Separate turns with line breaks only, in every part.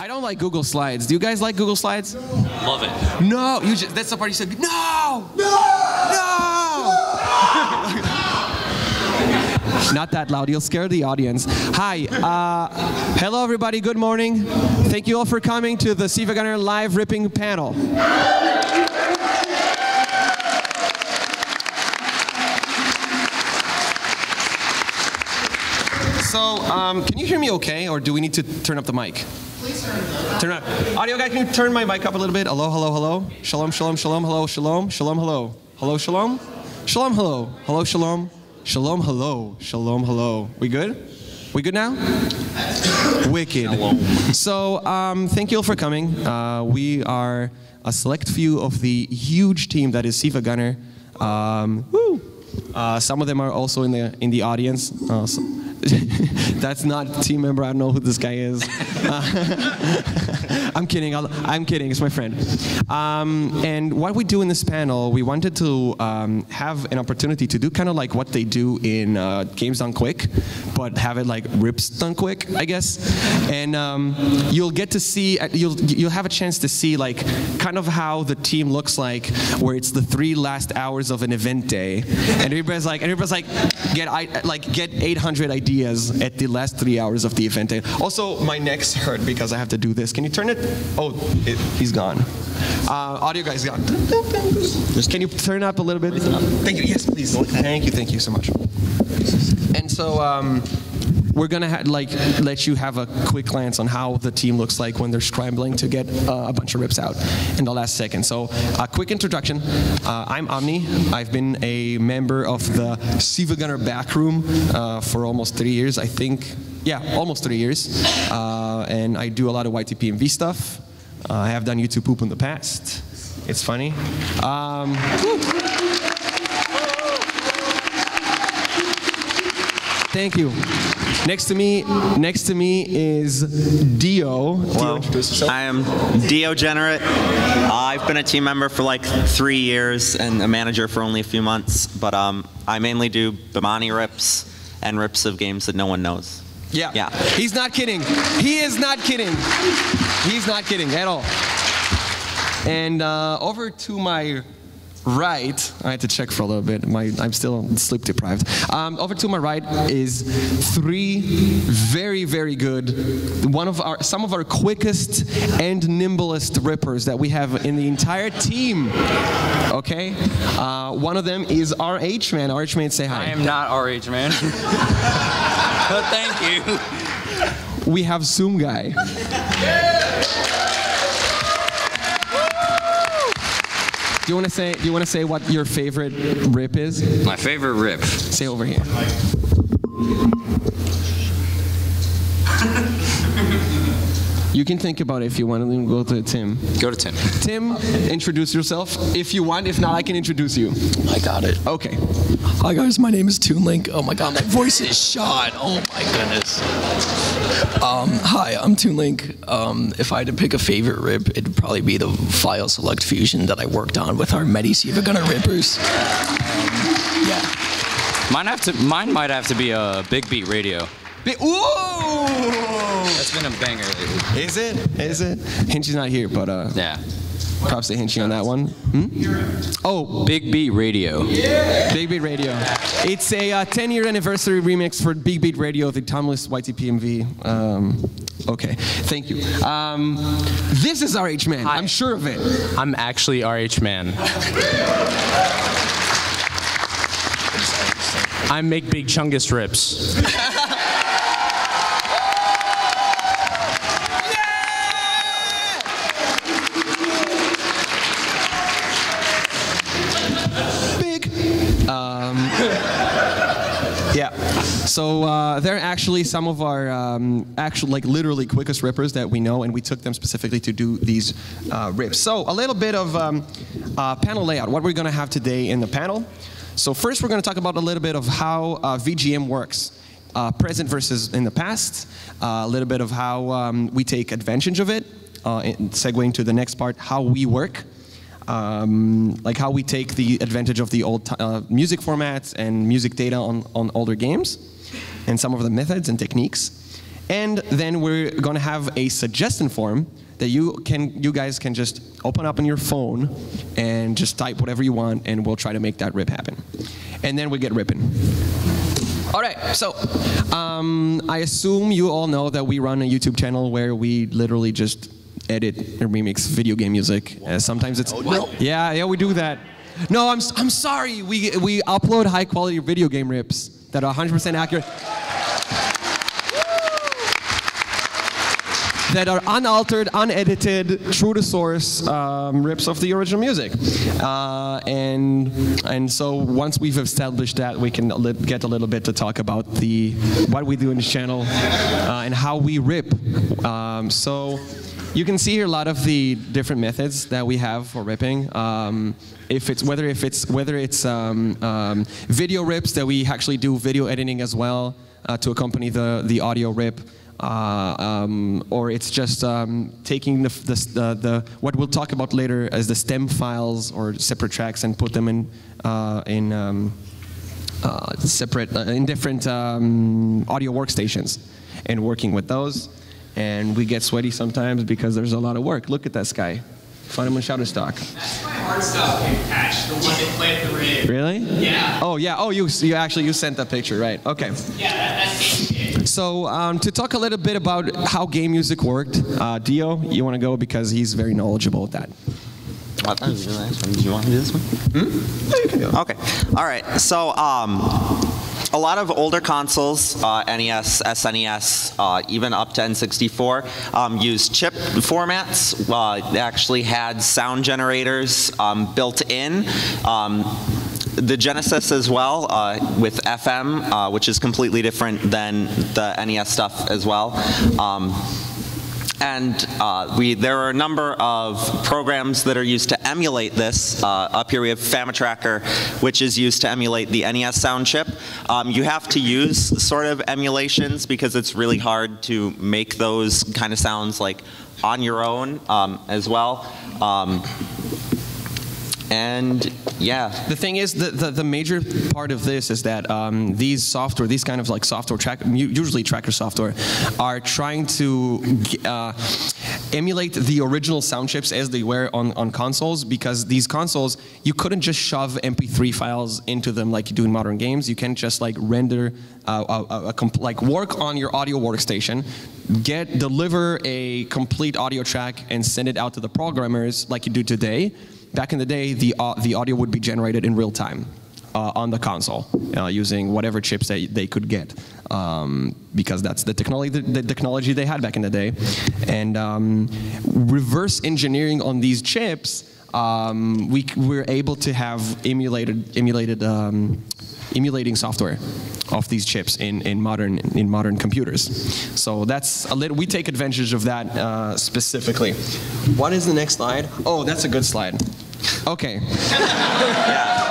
I don't like Google Slides. Do you guys like Google Slides?
Love it.
No, that's the part you said, no! No! Not that loud, you'll scare the audience. Hi, hello everybody, good morning. Thank you all for coming to the SiIvaGunner live ripping panel. So, can you hear me okay, or do we need to turn up the mic? Please turn up. Audio guy, can you turn my mic up a little bit? Hello, hello, hello. Shalom, shalom, shalom, hello, shalom, shalom, hello. Hello, shalom. Shalom, hello. Hello, shalom. Shalom, hello. Shalom, hello. We good? We good now? Wicked. Shalom. So, thank you all for coming. We are a select few of the huge team that is SiIvaGunner. Some of them are also in the audience. That's not a team member. I don't know who this guy is. I'm kidding. I'm kidding. It's my friend. And what we do in this panel, we wanted to have an opportunity to do kind of like what they do in Games Done Quick, but have it like rips done quick, I guess. And you'll get to see, you'll have a chance to see like kind of how the team looks like, where it's the 3 last hours of an event day, and everybody's like get 800 ideas at the last 3 hours of the event day. Also, my neck's hurt because I have to do this. Can you turn it? Oh, he's gone. Audio guy's gone. Can you turn up a little bit? Thank you. Yes, please. Thank you so much. And so we're gonna let you have a quick glance on how the team looks like when they're scrambling to get a bunch of rips out in the last second. So a quick introduction. I'm Omni. I've been a member of the SiIvaGunner backroom for almost 3 years, I think. Yeah, almost 3 years. And I do a lot of YTPMV stuff. I have done YouTube poop in the past. It's funny. Thank you. Next to me is Dio.
Hello. I am Dio Generate. I've been a team member for like 3 years and a manager for only a few months. But I mainly do Bimani rips and rips of games that no one knows.
Yeah. He's not kidding. He is not kidding. He's not kidding at all. And over to my right, I had to check for a little bit. I'm still sleep deprived. Over to my right is 3 very, very good, some of our quickest and nimblest rippers that we have in the entire team. Okay, one of them is RH Man. RH Man, say hi.
I am not RH Man. But thank you.
We have Zoom Guy. Do you want to say what your favorite rip is?
My favorite rip.
Say over here. You can think about it if you want, and then go to Tim.
Go to Tim.
Tim, introduce yourself if you want. If not, I can introduce you.
I got it.
Okay.
Hi guys, my name is ToonLink. Oh my god, my voice is shot. Oh my goodness. Hi, I'm ToonLink. If I had to pick a favorite rip, it'd probably be the file select fusion that I worked on with our Medi SiIvaGunner rippers. Yeah.
Mine might have to be a Big Beat Radio.
Ooh!
That's been a banger lately.
Is it? Is it? Hinchy's not here, but
yeah.
Props to Hinchy on that one. Oh,
Big Beat Radio.
Yeah. Big Beat Radio. It's a 10-year anniversary remix for Big Beat Radio, the timeless YTPMV. Okay, thank you. This is RH Man. Hi. I'm sure of it.
I'm actually RH Man. I make big chungus rips.
Yeah, so they're actually some of our literally quickest rippers that we know, and we took them specifically to do these rips. So a little bit of panel layout, what we're going to have today in the panel. So first we're going to talk about a little bit of how VGM works, present versus in the past, a little bit of how we take advantage of it, segueing to the next part, how we work. Like how we take the advantage of the old music formats and music data on older games, and some of the methods and techniques. And then we're going to have a suggestion form that you guys can just open up on your phone and just type whatever you want, and we'll try to make that rip happen. And then we get ripping. All right, so I assume you all know that we run a YouTube channel where we literally just edit and remix video game music. Sometimes it's yeah, we do that. No, I'm sorry. We upload high quality video game rips that are 100% accurate. That are unaltered, unedited, true to source rips of the original music. And so once we've established that, we can get a little bit to talk about what we do in this channel and how we rip. So you can see here a lot of the different methods that we have for ripping. Whether it's video rips that we actually do video editing as well to accompany the audio rip. Or it's just taking what we'll talk about later as the stem files or separate tracks and put them in different audio workstations and working with those. And we get sweaty sometimes because there's a lot of work. Look at this guy. Find him on Shutterstock.
That's my hard stop patch, the one that played the rig.
Really?
Yeah.
Oh yeah. Oh, you sent that picture, right? Okay.
Yeah, that's game.
So to talk a little bit about how game music worked, Dio, you want to go because he's very knowledgeable with that.
That was really nice one. Do you want to do this one?
No, you can go.
Okay. All right. So a lot of older consoles, NES, SNES, even up to N64, used chip formats. They actually had sound generators built in. The Genesis as well, with FM, which is completely different than the NES stuff as well. There are a number of programs that are used to emulate this. Up here we have FamiTracker, which is used to emulate the NES sound chip. You have to use sort of emulations because it's really hard to make those kind of sounds like on your own as well. And yeah.
The thing is, the major part of this is that these kind of like software, usually tracker software, are trying to emulate the original sound chips as they were on consoles, because these consoles, you couldn't just shove MP3 files into them like you do in modern games. You can't just like render, work on your audio workstation, deliver a complete audio track and send it out to the programmers like you do today. Back in the day, the audio would be generated in real time on the console using whatever chips they could get, because that's the technology they had back in the day. And reverse engineering on these chips, we're able to have emulating software of these chips in modern computers. So that's a little. We take advantage of that specifically. What is the next slide? Oh, that's a good slide. Okay.
Yeah.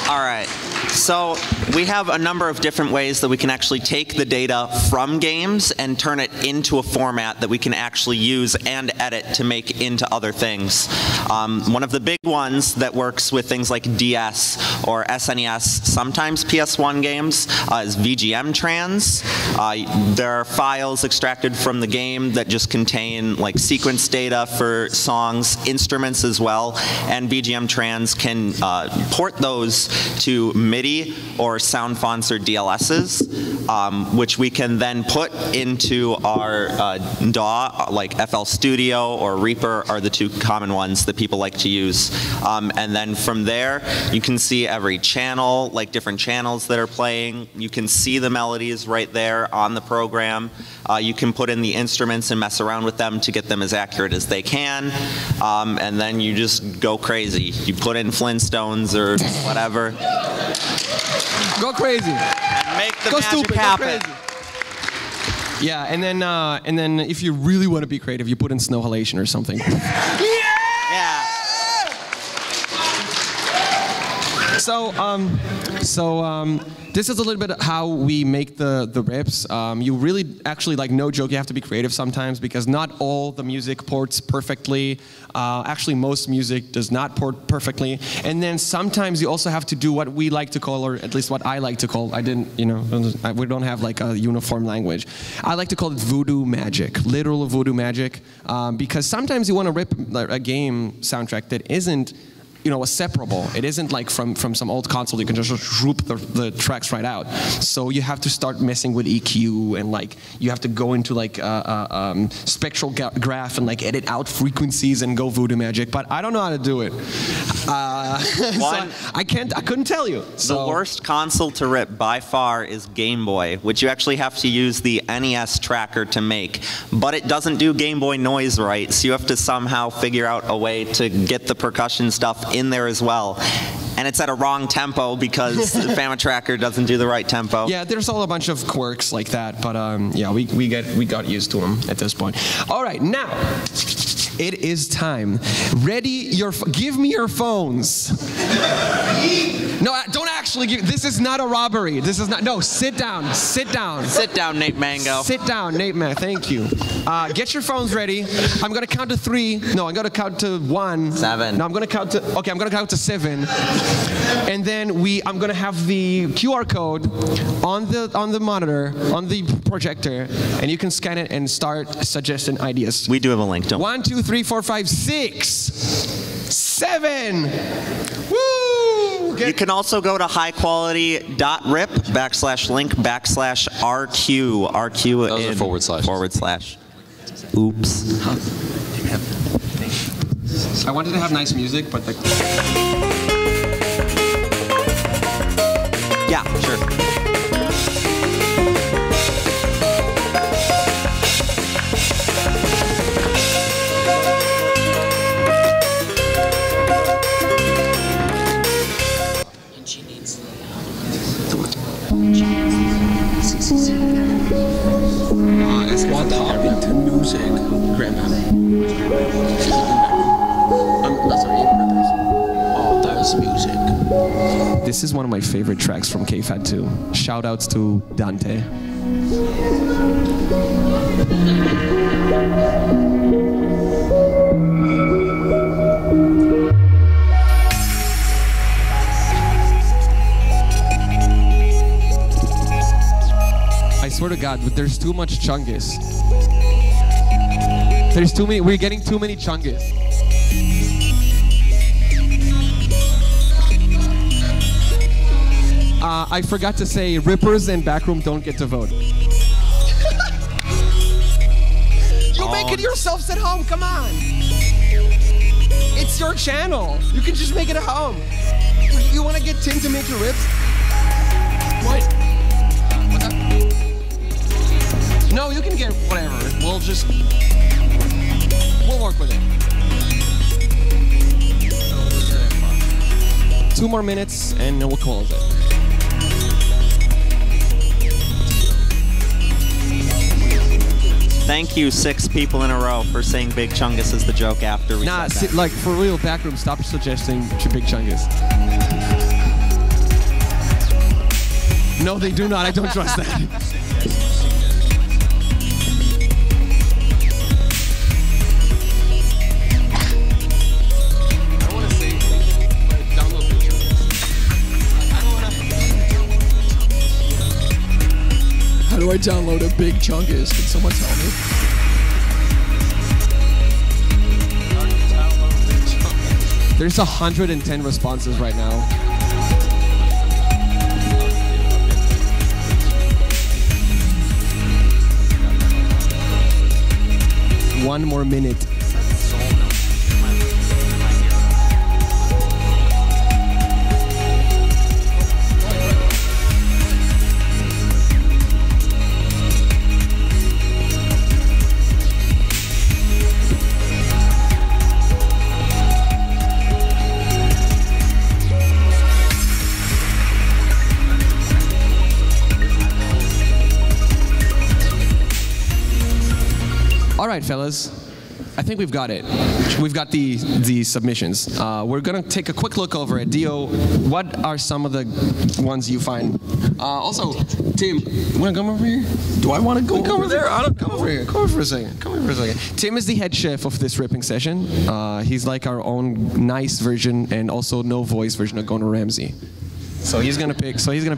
All right. So we have a number of different ways that we can actually take the data from games and turn it into a format that we can actually use and edit to make into other things. One of the big ones that works with things like DS or SNES, sometimes PS1 games, is VGM trans. There are files extracted from the game that just contain like sequence data for songs, instruments as well, and VGM trans can port those to MIDI or sound fonts or DLSs, which we can then put into our DAW, like FL Studio or Reaper are the two common ones that people like to use. And then from there, you can see every channel, like different channels that are playing. You can see the melodies right there on the program. You can put in the instruments and mess around with them to get them as accurate as they can. And then you just go crazy. You put in Flintstones or whatever.
Go crazy.
And make the magic
stupid,
happen.
go crazy. Yeah, and then if you really want to be creative, you put in snow halation or something.
Yeah.
So this is a little bit how we make the rips. You really, actually, like, no joke, you have to be creative sometimes because not all the music ports perfectly. Actually, most music does not port perfectly. And then sometimes you also have to do what we like to call, or at least what I like to call, I didn't, you know, we don't have like a uniform language. I like to call it voodoo magic, literal voodoo magic, because sometimes you want to rip a game soundtrack that isn't, you know, separable. It isn't like from some old console. You can just swoop the tracks right out. So you have to start messing with EQ, and like you have to go into like spectral graph and like edit out frequencies and go voodoo magic. But I don't know how to do it. So I couldn't tell you. So.
The worst console to rip by far is Game Boy, which you actually have to use the NES tracker to make. But it doesn't do Game Boy noise right, so you have to somehow figure out a way to get the percussion stuff in there as well. And it's at a wrong tempo because the Fama tracker doesn't do the right tempo.
Yeah, there's all a bunch of quirks like that, but yeah, we got used to them at this point. All right, now it is time. Give me your phones. No, don't actually give. This is not a robbery. This is not. No, sit down. Sit down.
Sit down, Nate Mango.
Sit down, Nate Mango. Thank you. Get your phones ready. I'm gonna count to 3. No, I'm gonna count to 1.
7.
No, I'm gonna count to. Okay, I'm gonna count to 7. And then I'm gonna have the QR code on the monitor, on the projector, and you can scan it and start suggesting ideas.
We do have a link. Don't.
1, 2, 3, 4, 5, 6, 7. Woo!
You can also go to highquality.rip/link/RQ. RQ
Those are
in
//
Oops.
I wanted to have nice music, but the.
Yeah, sure.
What happened to music, Grandma? Oh, that's music.
This is one of my favorite tracks from KFAT 2. Shoutouts to Dante. I swear to God, but there's too much chungus. There's too many. We're getting too many chungus. I forgot to say, rippers and backroom don't get to vote. You make it yourselves at home. Come on. It's your channel. You can just make it at home. You want to get Tim to make your rips? What? No, you can get whatever. We'll work with it. 2 more minutes and we'll close it.
Thank you, 6 people in a row, for saying Big Chungus is the joke after we said that.
Like, for real, backroom, stop suggesting Big Chungus. No, they do not. I don't trust that.
How do I download a Big Chungus? Can someone tell me?
There's 110 responses right now. One more minute. All right, fellas. I think we've got it. We've got the submissions. We're gonna take a quick look over at Dio. What are some of the ones you find? Also, Tim, you wanna come over here?
Do I want to go over there? I don't
Come over here. Come over for a second. Come over for a second. Tim is the head chef of this ripping session. He's like our own nice version and also no voice version of Gordon Ramsay. So he's gonna pick.
Is there anything I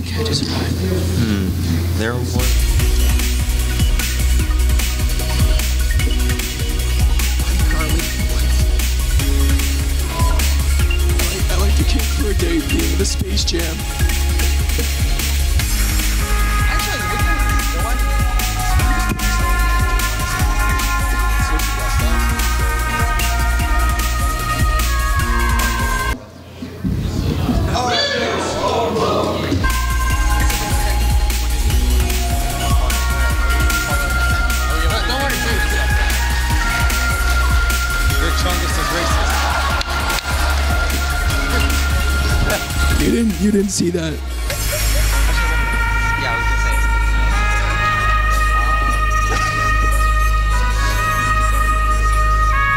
can't just There was.
I like the King for a Day being in the Space Jam. You didn't see that.
Yeah, I was gonna say.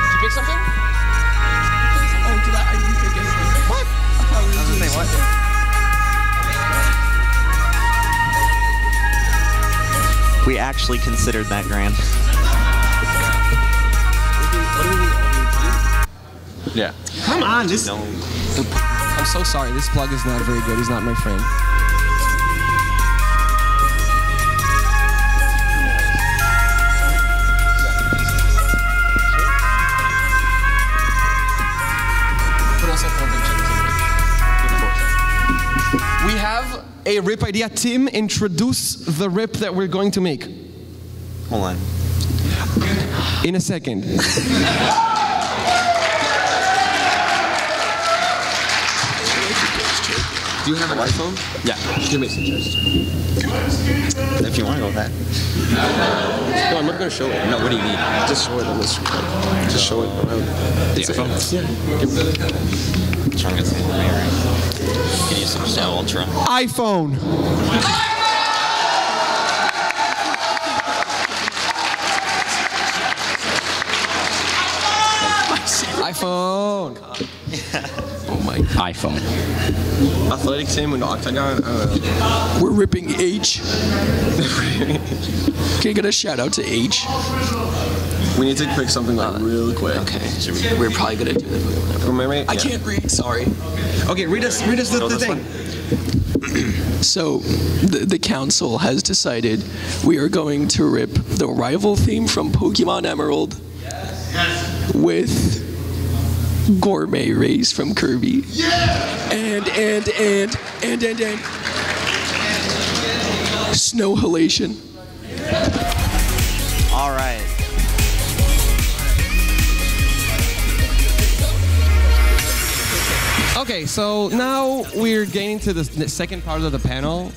Did you pick something?
Oh, did I didn't pick anything. What? I was gonna say what?
We actually considered that, Grant.
Yeah.
Come on, this.
No.
I'm so sorry. This plug is not very good. He's not my friend. We have a rip idea. Tim, introduce the rip that we're going to make.
Hold on.
In a second. Do you have an iPhone?
Yeah.
Give me a suggestion.
If you want to go with that.
No, I'm not going to show it.
No, what do you need?
Just show it on this. Just show it around.
The iPhone?
Yeah.
Trying to get some memory. Can you use some Snow Ultra?
iPhone. iPhone.
Oh my.
iPhone.
Athletic Tim and Octagon.
We're ripping H. Can you get a shout out to H?
We need to pick something like real quick.
Okay. We're probably gonna do that.
Remember?
I can't read. Sorry.
Okay, read us the thing.
So, the council has decided we are going to rip the rival theme from Pokemon Emerald with Gourmet Race from Kirby. And Snow Halation.
All right.
Okay, so now we're getting to the second part of the panel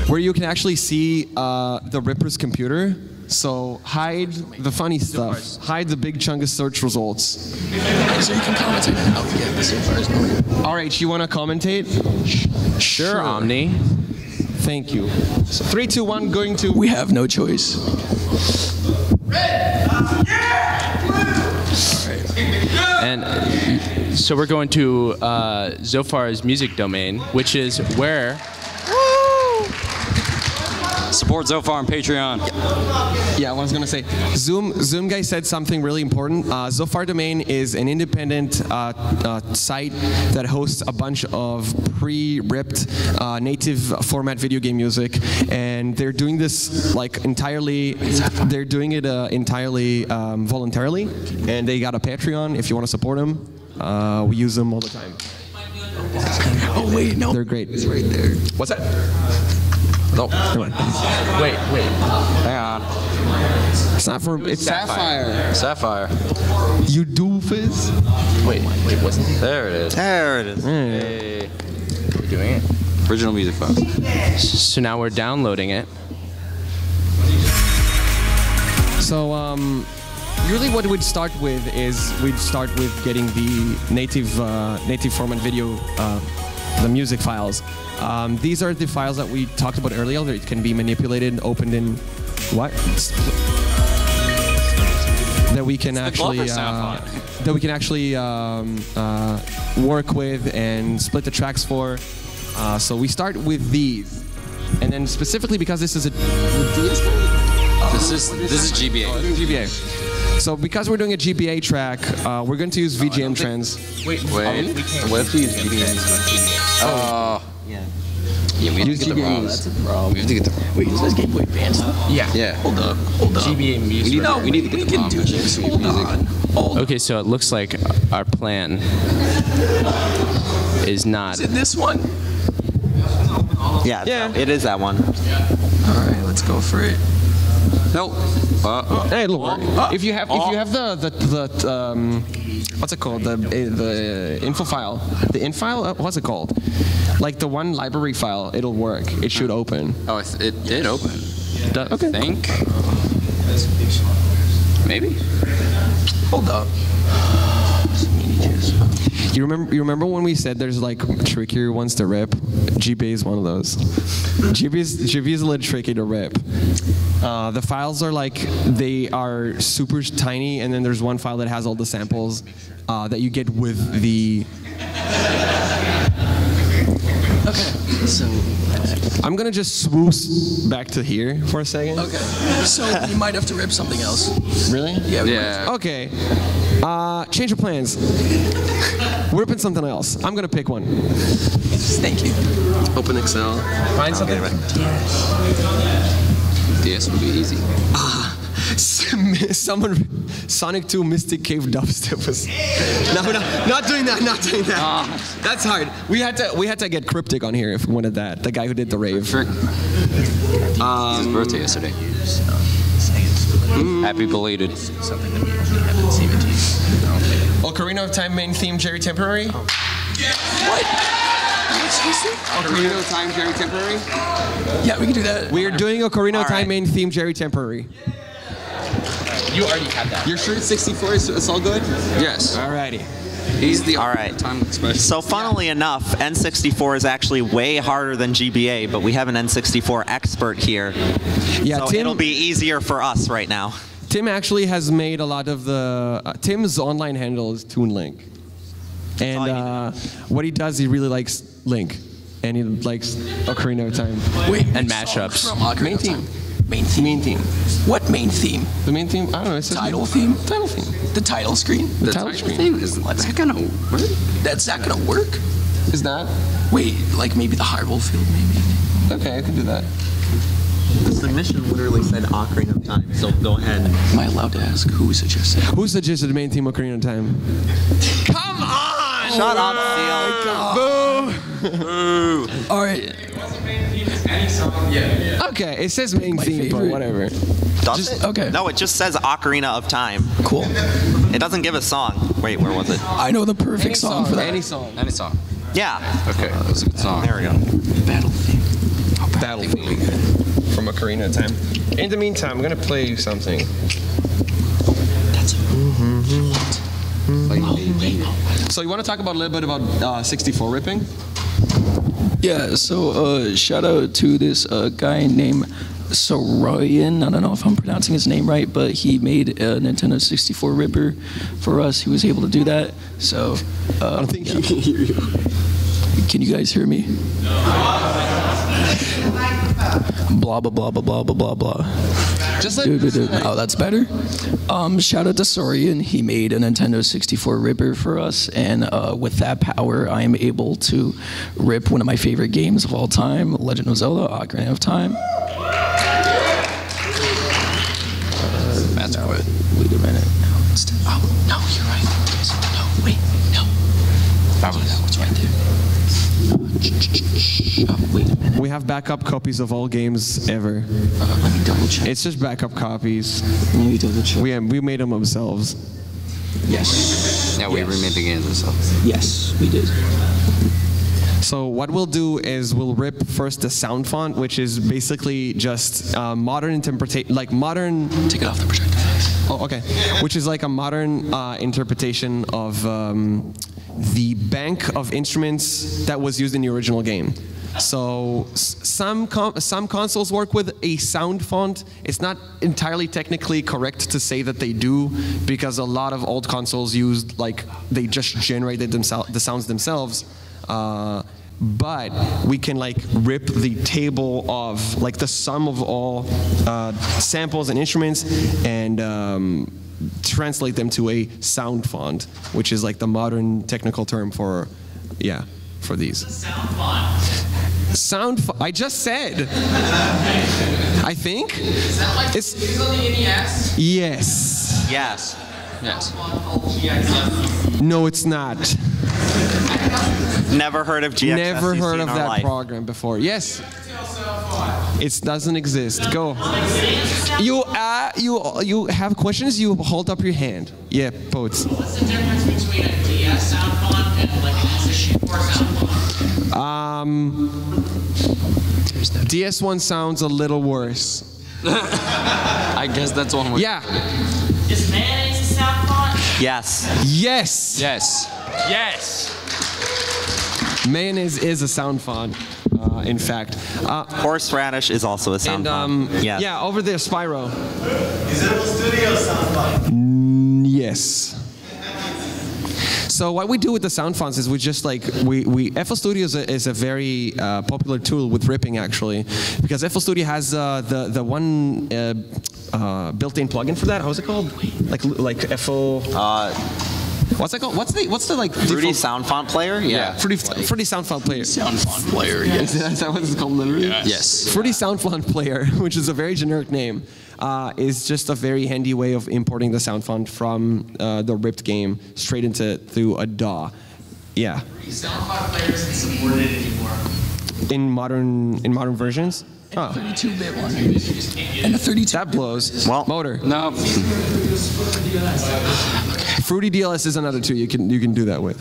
where you can actually see the Ripper's computer. So hide the funny stuff. Hide the big chunk of search results.
So you can commentate on how we get this so far as knowing.
RH, you want to commentate?
Sure, Omni.
Thank you. So 3, 2, 1, going to...
We have no choice.
And so we're going to Zophar's music domain, which is where...
Support Zophar on Patreon.
Yeah, I was going to say, Zoom guy said something really important. Zophar Domain is an independent site that hosts a bunch of pre-ripped native format video game music, and they're doing this like entirely, they're doing it entirely voluntarily, and they got a Patreon if you want to support them. We use them all the time.
Oh wait, no.
They're great.
It's right there.
What's that? No, come on.
Wait.
Hang on.
It's not for, it's Sapphire.
Sapphire.
You doofus.
Wait, what's it?
There it is.
There it is.
Hey. We're doing it. Original music files.
So now we're downloading it.
So, usually what we'd start with is we'd start with getting the native format video, the music files. These are the files that we talked about earlier that can be manipulated, opened in what? That we can actually work with and split the tracks for. So we start with these, and then specifically because this is a
This is GBA.
GBA. So because we're doing a GBA track, we're going to use VGM trends.
Wait.
What if we use GBA?
Yeah, we have
Use
to get the
GBA.
ROMs.
That's a problem.
We have to get the
Wait, is this Game Boy Advance?
Yeah.
Hold up.
GBA music.
We need to get the
can
ROM
do
version
this.
of
Hold
music.
on. Hold on.
Okay, so it looks like our plan is not.
Is it this one?
Yeah,
Yeah.
it is that one.
All right, let's go for it.
No.
Hey, it'll work. If you have the what's it called, the info file, the in file, what's it called? Like the one library file, it'll work. It should open.
Oh, it did open.
Okay.
I think. Maybe.
Hold up.
You remember when we said there's like trickier ones to rip? GBA is one of those. GBA is a little tricky to rip. The files are like, they are super tiny, and then there's one file that has all the samples that you get with the.
Okay. So.
I'm gonna just swoosh back to here for a second.
Okay. So you might have to rip something else.
Really?
Yeah.
Yeah.
Okay. Change of plans. We're ripping something else. I'm gonna pick one.
Thank you.
Open Excel.
Find something.
DS would be easy.
Someone, Sonic 2 Mystic Cave dubstep was. No, not doing that. Not doing that. That's hard. We had to get Cryptic on here if we wanted that. The guy who did the rave.
Trick.
His birthday yesterday. Happy belated.
Ocarina of Time main theme Jerry Temporary.
Ocarina of Time, Jerry Temporary.
Yeah, we can do that.
We are doing Ocarina of Time
right.
main theme Jerry Temporary.
You already had that.
You're sure it's 64? It's all good? Yes.
Alrighty.
He's the
All right.
time expression.
So funnily enough, N64 is actually way harder than GBA, but we have an N64 expert here.
Yeah,
So it'll be easier for us right now.
Tim actually has made a lot of the. Tim's online handle is ToonLink, and what he does, he really likes Link, and he likes Ocarina of Time.
Wait,
And
which
mashups.
song from Ocarina
Main
of
theme.
Time? Main theme.
Main theme.
What main theme?
The main theme. I don't know. It's just
Title theme?
Title theme.
The title screen?
The
title
title
screen.
theme is that gonna work?
That's not gonna work.
Is that?
Wait, like maybe the Hyrule field, maybe.
Okay, I can do that.
The submission literally said Ocarina of Time, so go ahead.
Am I allowed to ask who suggested?
Who suggested the main theme Ocarina of Time? Come on!
Shut up, Seal.
All right.
Okay, it says main theme, but
favorite.
whatever.
Does it?
okay.
No, it just says Ocarina of Time.
Cool.
It doesn't give a song. Wait, where was it?
I know the perfect song for that.
Any song.
Any song.
Yeah.
Okay, that was a good song.
There we go.
Battle theme.
Battle theme from Ocarina of Time. In the meantime, I'm gonna play you something.
That's
So you want to talk about a little bit about 64 ripping?
Yeah, so shout out to this guy named Soroyan. I don't know if I'm pronouncing his name right, but he made a Nintendo 64 ripper for us. He was able to do that. So
I don't think he can hear you.
can you guys hear me? Blah blah blah blah blah blah blah blah.
Just like
Oh, that's better. Shout out to Sorian. He made a Nintendo 64 ripper for us, and with that power, I am able to rip one of my favorite games of all time, Legend of Zelda: Ocarina of Time.
That's good.
Wait a minute. Oh, no, you're right. No, wait, no. No, it's right there. Oh, wait a minute.
we have backup copies of all games ever.
Let me double check.
It's just backup copies.
Let me double check.
We made them ourselves.
Yes.
Yeah, we remade the games and stuff.
Yes, we did.
So what we'll do is we'll rip first the sound font, which is basically just modern interpretation, like modern.
Take it off the projector.
Oh, okay. Which is like a modern interpretation of the bank of instruments that was used in the original game. So some consoles work with a sound font. It's not entirely technically correct to say that they do, because a lot of old consoles used, like, they just generated the sounds themselves. But we can like rip the table of like the sum of all samples and instruments and translate them to a sound font, which is like the modern technical term for, for these.
Sound font.
I just said. I think.
Is that like
it's
on the NES?
Yes.
Yes.
Yes.
No, it's not.
Never heard of GXSCC
Never heard of
in our
that
life.
program before. Yes. It doesn't exist. Go. You have questions? You hold up your hand. Yeah, both.
What's the difference between a DS sound font and like an N64 sound font?
DS1 sounds a little worse.
I guess that's one way.
Yeah.
Is mayonnaise a sound font?
Yes.
Yes.
Yes.
Yes.
Mayonnaise is a sound font, in fact.
Horseradish is also a sound font. Yes.
Yeah, over there, Spyro.
Is it a studio sound font?
Yes. So what we do with the sound fonts is we just like, FL Studio is a very popular tool with ripping actually, because FL Studio has the one built-in plugin for that. How's it called? Like FL. What's it called? What's the like?
Fruity sound font player? Yeah.
Fruity sound font player.
Sound font player, yes.
Is that what it's called literally?
Yes.
Fruity sound font player, which is a very generic name, is just a very handy way of importing the sound font from the ripped game straight through a DAW. Yeah.
Sound font player isn't supported anymore.
In modern versions. Oh,
32-bit one. And a 32.
that blows.
Well,
Motor.
No.
Fruity DLS is another tool you can do that with.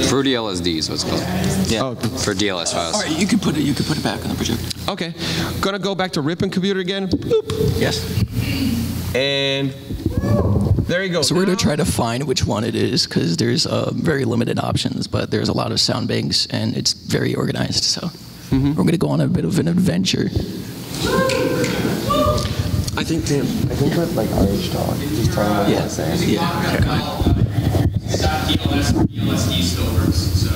Fruity LSD is what's called.
Yeah.
Oh,
For DLS files.
All right, you can put it back on the projector.
okay. Gonna go back to ripping computer again. Boop.
Yes.
And there you go.
So we're gonna try to find which one it is, because there's very limited options, but there's a lot of sound banks and it's very organized. So we're gonna go on a bit of an adventure.
I think let like RH talk. Just tell him what
Yeah.
to say.
Yeah.
DLS or DLSD still works, so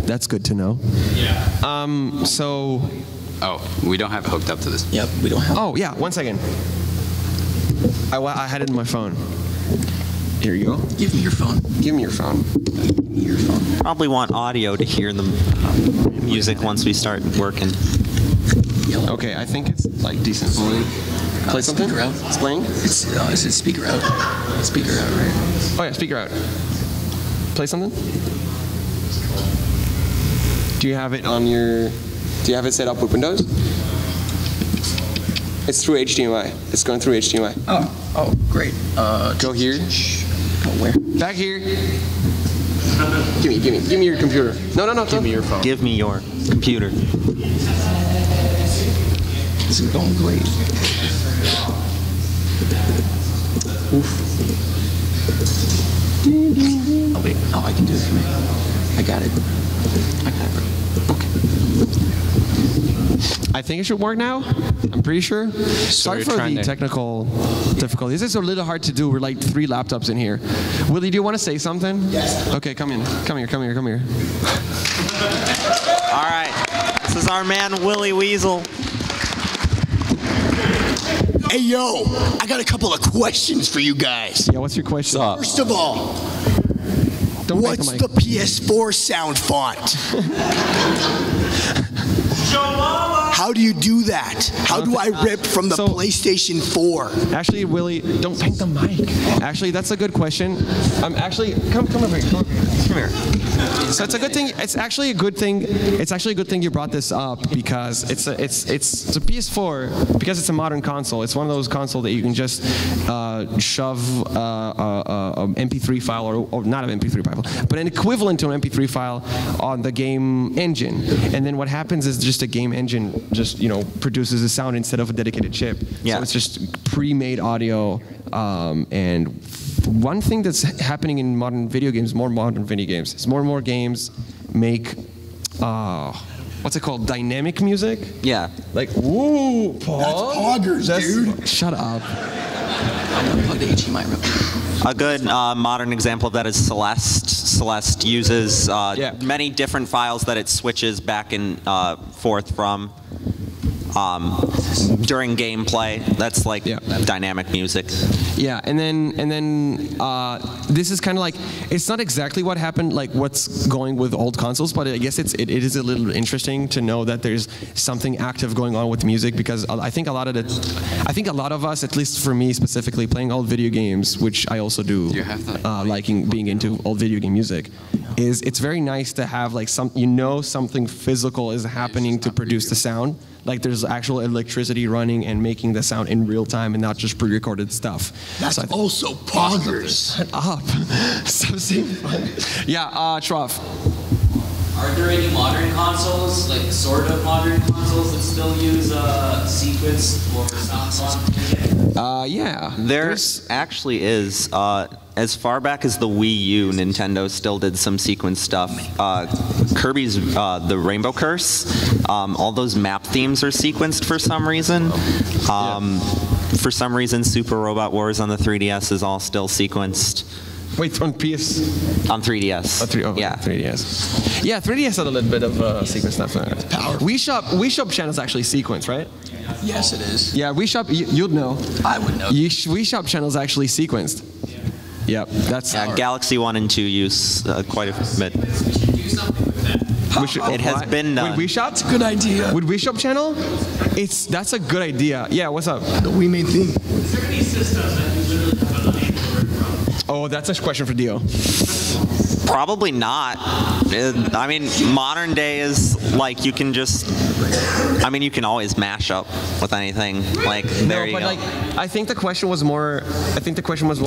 That's good to know.
yeah.
So.
Oh, we don't have it hooked up to this.
Yep. We don't have.
Oh yeah. 1 second. I had it in my phone. Here you go.
Give me your phone.
Give me your phone.
Give me your phone.
Probably want audio to hear the music once we start working.
Okay, I think it's like decent. Play something?
Speaker out.
It's playing?
Is it speaker out? Speaker out, right?
Oh yeah, speaker out. Play something? Do you have it set up with Windows? It's through HDMI. It's going through HDMI.
Oh, great.
Go here.
Oh, where?
Back here. Give me your computer. No. Give me your phone.
Give me your computer.
This is going great. Oh wait. Oh, I can do it for me. I got it. Okay.
I think it should work now. I'm pretty sure. Sorry
you're
for
trying
the
to-
technical difficulties. This is a little hard to do. We're like 3 laptops in here. Willie, do you want to say something? Yes. Okay, come in. Come here.
All right. This is our man, Willie Weasel.
Hey, yo, I got a couple of questions for you guys.
Yeah, what's your question?
First of all,
Don't break
what's
mic.
the PS4 sound font? How do you do that? How do I rip from the
So-
PlayStation 4?
Actually, Willie, don't bang the mic. Actually, that's a good question. Actually, come over here. Come here. So it's a good thing. It's actually a good thing. It's actually a good thing you brought this up, because it's a PS4, because it's a modern console. It's one of those consoles that you can just shove a MP3 file or not an MP3 file, but an equivalent to an MP3 file on the game engine. And then what happens is just a game engine just produces a sound instead of a dedicated chip.
Yeah.
So it's just pre-made audio. And one thing that's happening in modern video games, is more and more games make what's it called? Dynamic music?
Yeah.
Like, woo, Paul.
That's poggers, dude.
Shut up.
Unplug the HDMI real quick.
A good modern example of that is Celeste. Celeste uses many different files that it switches back and forth from during gameplay. That's like dynamic music.
Yeah, and then this is kind of like, it's not exactly what happened, like what's going with old consoles, but I guess it is a little interesting to know that there's something active going on with music, because I think a lot of us, at least for me specifically, playing old video games, which I also do, liking being into old video game music, is it's very nice to have like something physical is happening to produce the sound. Like there's actual electricity running and making the sound in real time and not just pre-recorded stuff.
That's also poggers.
Shut up. So yeah, Trough.
Are there any modern consoles, like sort of modern consoles, that still use sequence or sound font?
Yeah.
There actually is. As far back as the Wii U, Nintendo still did some sequence stuff. Kirby's The Rainbow Curse, all those map themes are sequenced for some reason. For some reason, Super Robot Wars on the 3DS is all still sequenced.
Wait, on PS?
On 3DS. Yeah.
3DS. Yeah, 3DS had a little bit of sequence stuff. Wii Shop channel's actually sequenced, right?
Yes, it is.
Yeah, Wii Shop, you'd know.
I would know.
Wii Shop channel's actually sequenced. Yep, that's.
Yeah, Galaxy 1 and 2 use quite a bit. It has been done.
With Wii Shop?
That's a good idea.
With Wii Shop channel? That's a good idea. Yeah, what's up?
The Wii main theme.
Is there any systems that you literally have an unable from?
Oh, that's a question for Dio.
Probably not. I mean, modern day is like you can just. I mean, you can always mash up with anything. Like there you go.
Like, I think the question was more.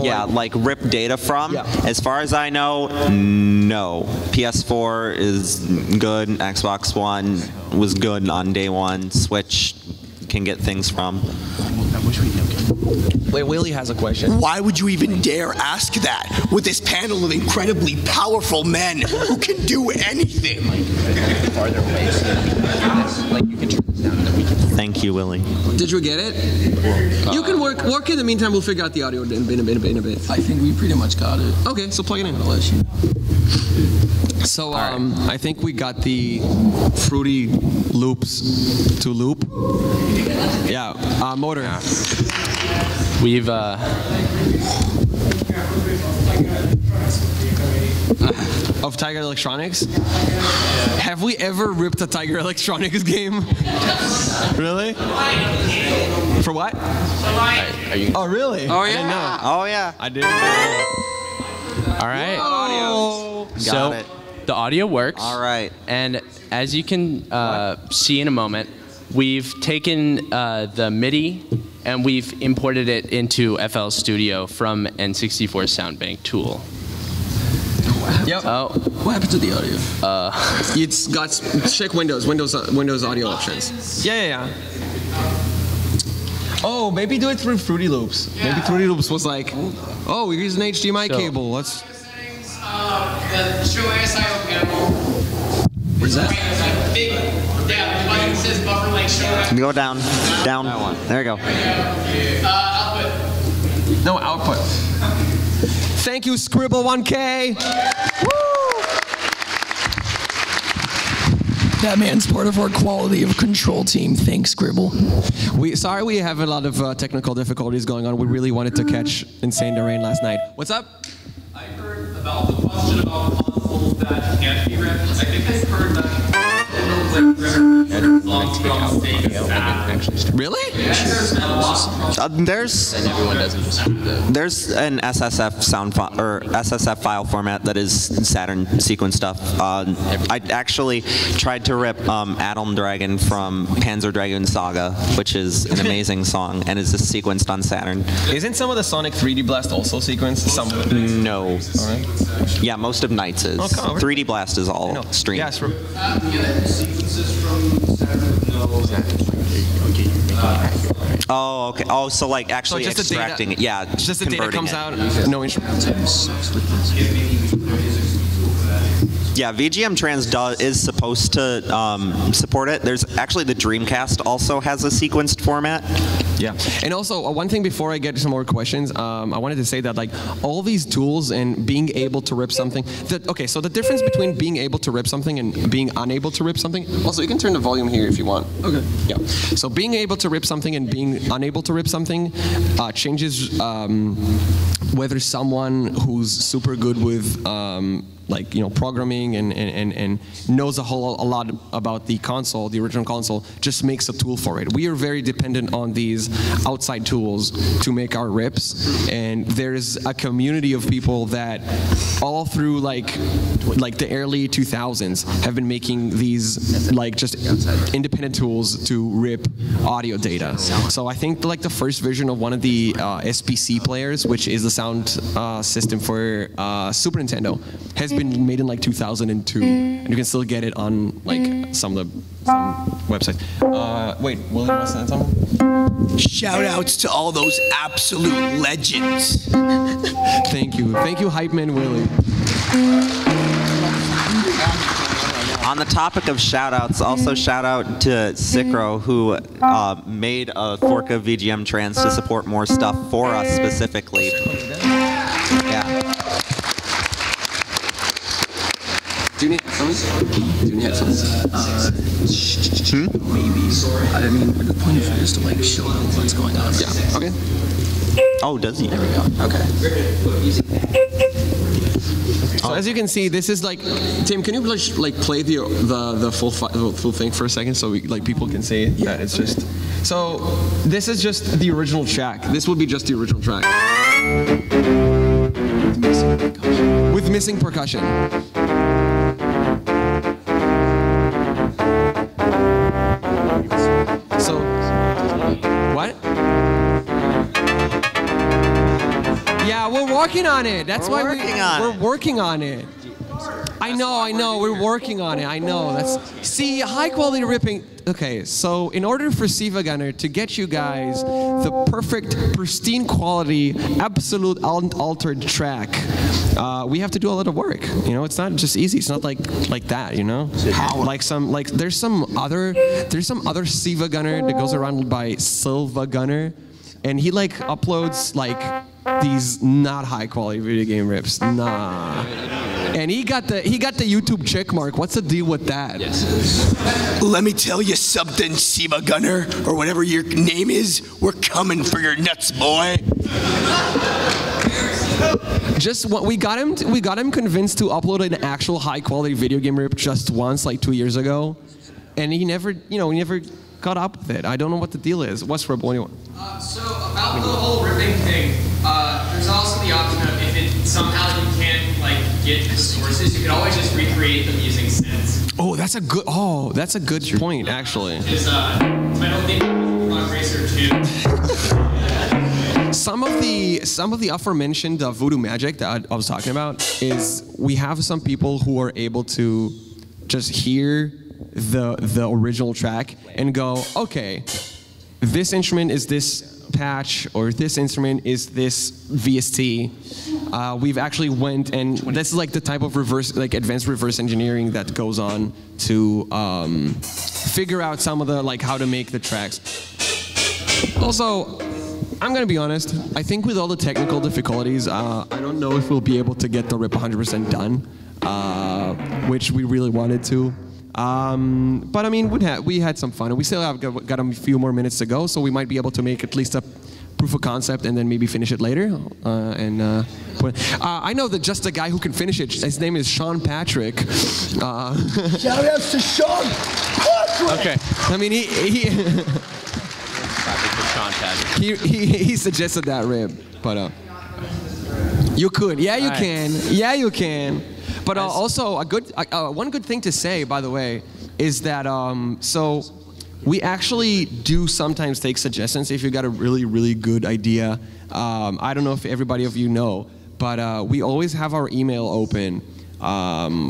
Yeah, like rip data from.
Yeah.
As far as I know, no. PS4 is good. Xbox One was good on day one. Switch can get things from.
Wait, Willie has a question.
Why would you even dare ask that with this panel of incredibly powerful men who can do anything?
Farther away, so like you can turn this down and then we can.
Thank you, Willie.
Did you get it? You can work in the meantime. We'll figure out the audio in a bit.
I think we pretty much got it.
Okay, so plug it in. So I think we got the Fruity Loops to loop. Yeah, motor.
We've
of Tiger Electronics. Have we ever ripped a Tiger Electronics game? Really? For what? Oh, really?
Oh,
I didn't know.
Oh, yeah.
I didn't know.
all right.
Oh.
Got it.
The audio works.
All right.
And as you can see in a moment, we've taken the MIDI and we've imported it into FL Studio from N64 Soundbank tool.
Yep.
Oh,
What happened to the audio?
It's got check Windows audio options. Yeah. Oh, maybe do it through Fruity Loops. Maybe Fruity Loops was like, oh, we use an HDMI cable. Let's.
Settings the show SIO panel.
Where's that?
Big, yeah, the button says buffer length show.
Go down. Down. There you go.
Output.
No output. Thank you, Scribble 1K.
That man's part of our quality of control team. Thanks, Scribble.
Sorry we have a lot of technical difficulties going on. We really wanted to catch Insane the Rain last night. What's up?
I heard about the question about consoles that can't be ripped. I think I've heard that.
Really?
There's an SSF sound or SSF file format that is Saturn sequence stuff. I actually tried to rip Atom Dragon from Panzer Dragoon Saga, which is an amazing song and is just sequenced on Saturn.
Isn't some of the Sonic 3D Blast also sequenced? Some of it.
No.
All right.
Yeah, most of Knights is.
Oh,
3D Blast is all streamed.
Yeah,
Oh, okay. Oh, so like actually
just
extracting it. Yeah,
just the data
converting
comes
it.
out. No instrument.
Yeah, VGM Trans is supposed to support it. There's actually the Dreamcast also has a sequenced format.
Yeah, and also one thing before I get to some more questions, I wanted to say that like all these tools and being able to rip something. Okay, so the difference between being able to rip something and being unable to rip something. Also, you can turn the volume here if you want. Okay. Yeah. So being able to rip something and being unable to rip something changes whether someone who's super good with like, you know, programming and knows a lot about the console, the original console, just makes a tool for it. We are very dependent on these outside tools to make our rips, and there's a community of people that all through like the early 2000s have been making these like just independent tools to rip audio data. So I think like the first version of one of the SPC players, which is the sound system for Super Nintendo, has been made in like 2002, and you can still get it on like some websites. Wait, Willie wants to add something?
Shout outs to all those absolute legends.
Thank you, hype man Willie.
On the topic of shout-outs, also shout out to Sicro, who made a fork of VGM Trans to support more stuff for us specifically. Yeah.
Do you need headphones? Do you need headphones? Maybe. I mean, the point of it is to like show them what's going on.
Yeah. Okay.
Oh, does he?
There we go. Okay.
So as you can see, this is like, Tim, can you like play the full thing for a second so like people can see that it's just. So this is just the original track. This would be just the original track. With missing percussion. So, what? Yeah, we're working on it. That's why we're working on it. I know, we're working on it. I know. See, high quality ripping. Okay, so in order for SiIvaGunner to get you guys the perfect, pristine quality, absolute unaltered track, we have to do a lot of work. You know, it's not just easy. It's not like that. You know, there's some other SiIvaGunner that goes around by SiIvaGunner, and he like uploads like these not high quality video game rips. Nah. And he got the YouTube check mark. What's the deal with that?
Yes. Let me tell you something, SiIvaGunner, or whatever your name is. We're coming for your nuts, boy.
Just what we got him convinced to upload an actual high quality video game rip just once, like 2 years ago, and he never caught up with it. I don't know what the deal is. What's Rebel?
So about the whole ripping thing, there's also the option of if somehow you can't like get the sources, you can always just recreate them using synths.
Oh, that's a good point actually.
I don't think on Racer 2.
Some of the aforementioned voodoo magic that I was talking about is we have some people who are able to just hear the original track and go, okay, this instrument is this patch, or this instrument is this VST. We've actually went, and this is like the type of advanced reverse engineering that goes on to figure out some of the how to make the tracks. Also, I'm gonna be honest, I think with all the technical difficulties, I don't know if we'll be able to get the rip 100% done, which we really wanted to. But I mean, we had some fun, and we still have got a few more minutes to go, so we might be able to make at least a proof of concept and then maybe finish it later. I know that just the guy who can finish it, his name is Sean Patrick.
Shout outs to Sean Patrick!
Okay, I mean he suggested that rib, but you could, yeah, you can, yeah, you can. But also one good thing to say, by the way, is that so we actually do sometimes take suggestions if you got a really, really good idea. I don't know if everybody of you know, but we always have our email open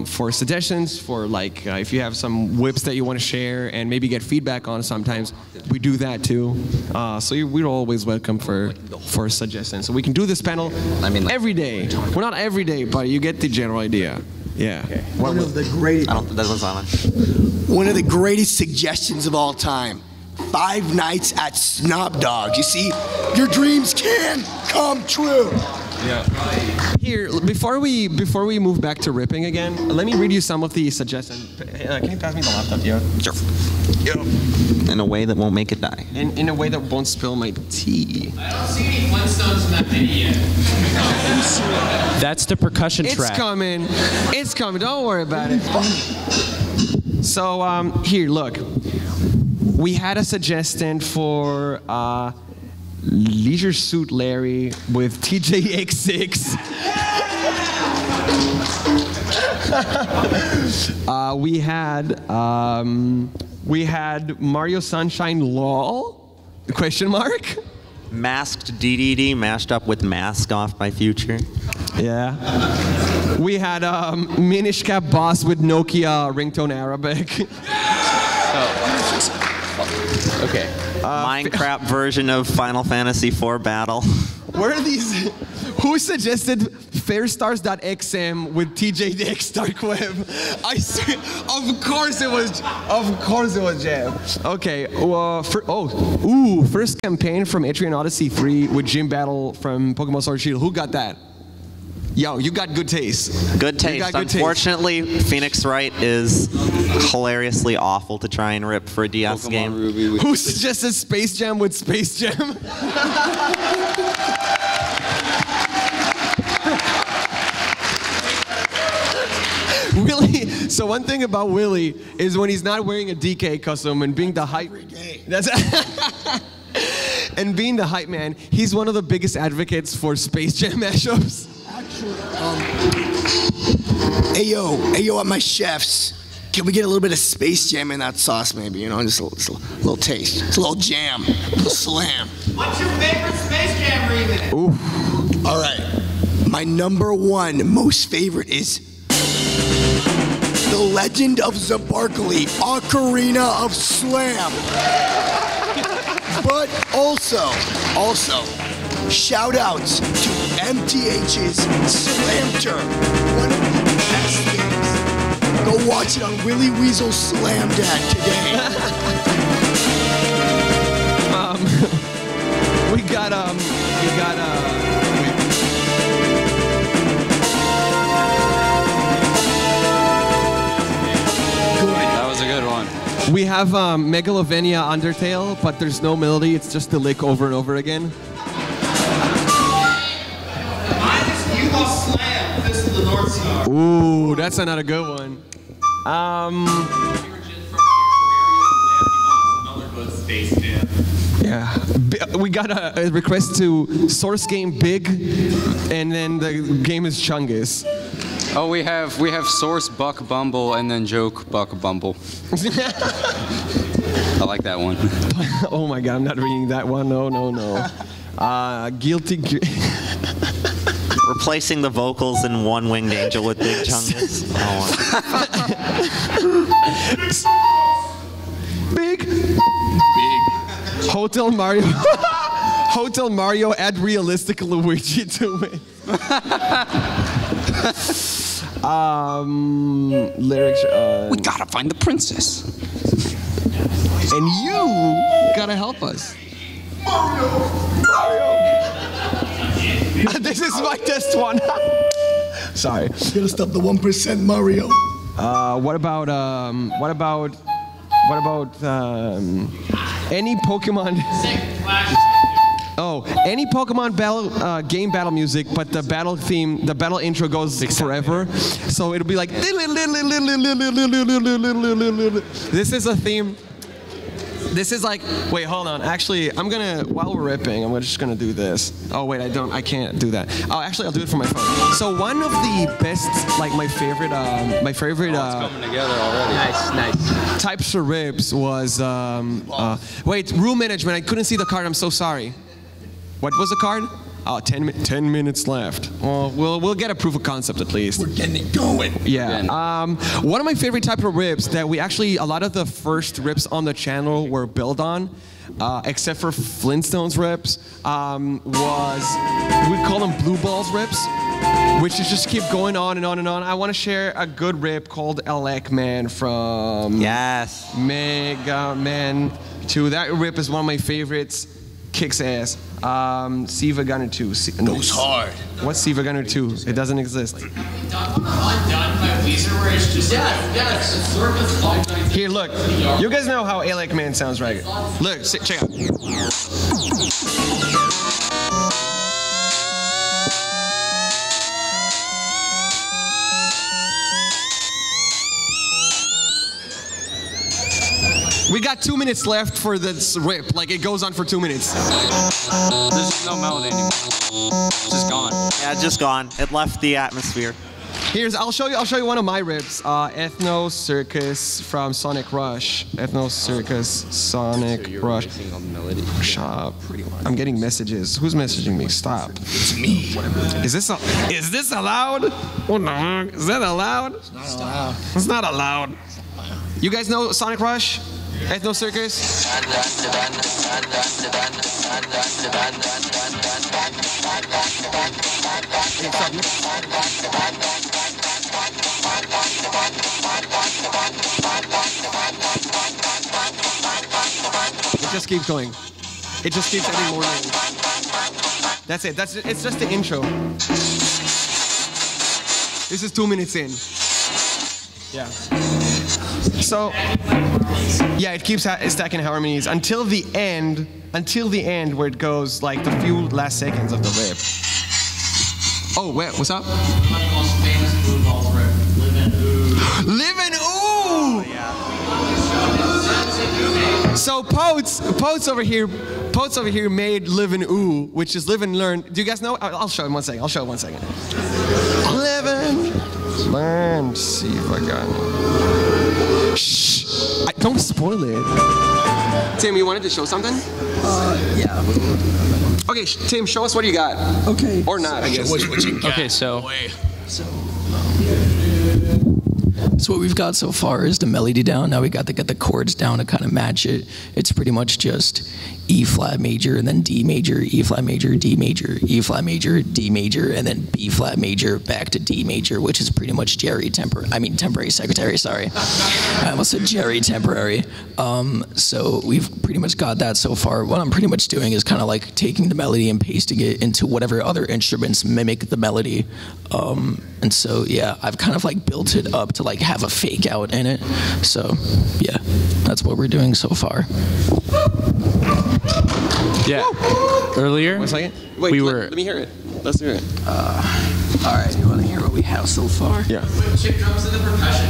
for suggestions, for if you have some whips that you want to share and maybe get feedback on sometimes, we do that too. So we're always welcome for suggestions. So we can do this panel every day. Well, not every day, but you get the general idea. Yeah. Okay.
One of the greatest.
I don't. That was on.
One of the greatest suggestions of all time. 5 nights at Snob Dog. You see, your dreams can come true.
Yeah. Here, before we move back to ripping again, let me read you some of the suggestions. Can you pass me the laptop, Yo?
Sure. In a way that won't make it die.
In a way that won't spill my tea.
I don't see any Flintstones in that video yet.
That's the percussion
It's
track.
coming. It's coming. Don't worry about it. So here, look. We had a suggestion for Leisure Suit Larry with TJX6. We had Mario Sunshine LOL? Question mark?
Masked DDD mashed up with Mask Off by Future.
Yeah. We had Minish Cap Boss with Nokia ringtone Arabic.
Okay.
Minecraft version of Final Fantasy IV Battle.
Where are these? Who suggested fairstars.xm with TJX Dark Web? I swear, of course it was Jam. Okay, first campaign from Etrian Odyssey 3 with Gym Battle from Pokemon Sword and Shield. Who got that? Yo, you got good taste.
Good taste. Unfortunately, Phoenix Wright is hilariously awful to try and rip for a DS game.
Who suggested Space Jam with Space Jam? Willie, so one thing about Willie is when he's not wearing a DK costume and being the hype, and being the hype man, he's one of the biggest advocates for Space Jam mashups.
Ayo, at my chef's, can we get a little bit of Space Jam in that sauce, maybe? You know, just a little taste. It's a little jam, a little slam.
What's your favorite Space Jam remix?
Ooh.
All right, my #1 most favorite is The Legend of Zabarkali, Ocarina of Slam. But also, shout-outs to MTH's Slamter, one of the best things. Go watch it on Willie Weasel's Slam Dad today.
That was a good one.
We have Megalovania Undertale, but there's no melody, it's just the lick over and over again.
Mine is You Lost Slam, Fist of the North Star.
Ooh, that's another good one. Yeah, we got a request to source game Big, and then the game is Chungus.
Oh, we have Source Buck Bumble and then Joke Buck Bumble. I like that one.
Oh my God, I'm not reading that one. No. Guilty.
Replacing the vocals in One Winged Angel with Big Chungus.
Big. Hotel Mario. Hotel Mario, add realistic Luigi to it. Lyrics.
We gotta find the princess.
And you gotta help us. Mario. This is my test one. Sorry.
Gotta stop the 1%, Mario.
What about any Pokemon? Oh, any Pokemon game battle music, but the battle theme, the battle intro goes forever. So it'll be like. This is a theme. This is like, wait, hold on. Actually, I'm gonna, while we're ripping, I'm just gonna do this. Oh wait, I can't do that. Oh, actually, I'll do it from my phone. So one of the best, like my favorite.
It's coming together already.
Nice.
Types of rips was, wait, room management. I couldn't see the card. I'm so sorry. What was the card? Oh, 10 minutes left. Well, we'll get a proof of concept at least.
We're getting it going.
Yeah. One of my favorite type of rips that we actually, a lot of the first rips on the channel were built on, except for Flintstones rips, we call them blue balls rips. We should just keep going on and on and on. I want to share a good rip called Elec Man from Mega Man 2. That rip is one of my favorites. Kicks ass. SiIvaGunner 2.
Goes hard.
What's SiIvaGunner 2? It doesn't exist.
Undone by Weezer, where it's just
Here, look. You guys know how Elec Man sounds, right? Look, check out. We got 2 minutes left for this rip. Like, it goes on for 2 minutes.
There's just no melody anymore. It's just gone.
Yeah, just gone. It left the atmosphere.
I'll show you one of my rips. Ethno Circus from Sonic Rush. Ethno Circus, Sonic Rush. Shut up. I'm getting messages. Who's messaging me? Stop.
It's me.
Is this allowed? What the fuck? Is that allowed?
It's not allowed.
It's not allowed. You guys know Sonic Rush? Ethno Circus? It just keeps going. It just keeps adding more lines. That's it. It's just the intro. This is 2 minutes in. Yeah. So, yeah, it keeps stacking harmonies until the end where it goes like the few last seconds of the rip. Oh, wait, what's up? Live and Ooh! So Potes over here made Live and Ooh, which is Live and Learn. Do you guys know? I'll show him 1 second. Live and Learn. SiIvaGunner. Shh! Don't spoil it. Tim, you wanted to show something?
Yeah.
Okay, Tim, show us what you got.
Okay.
Or not, I guess.
What you got?
Okay, so
what we've got so far is the melody down. Now we got to get the chords down to kind of match it. It's pretty much just E flat major and then D major, E flat major, D major, E flat major, D major, and then B flat major back to D major, which is pretty much temporary secretary, sorry. I almost said Jerry temporary. So we've pretty much got that so far. What I'm pretty much doing is kind of like taking the melody and pasting it into whatever other instruments mimic the melody. And so, yeah, I've kind of like built it up to like have a fake out in it. So, yeah, that's what we're doing so far.
yeah, earlier
1 second. Wait, let me hear it. Let's hear it.
All right, you want to hear what we have so far?
Yeah.
Chick drums and the percussion.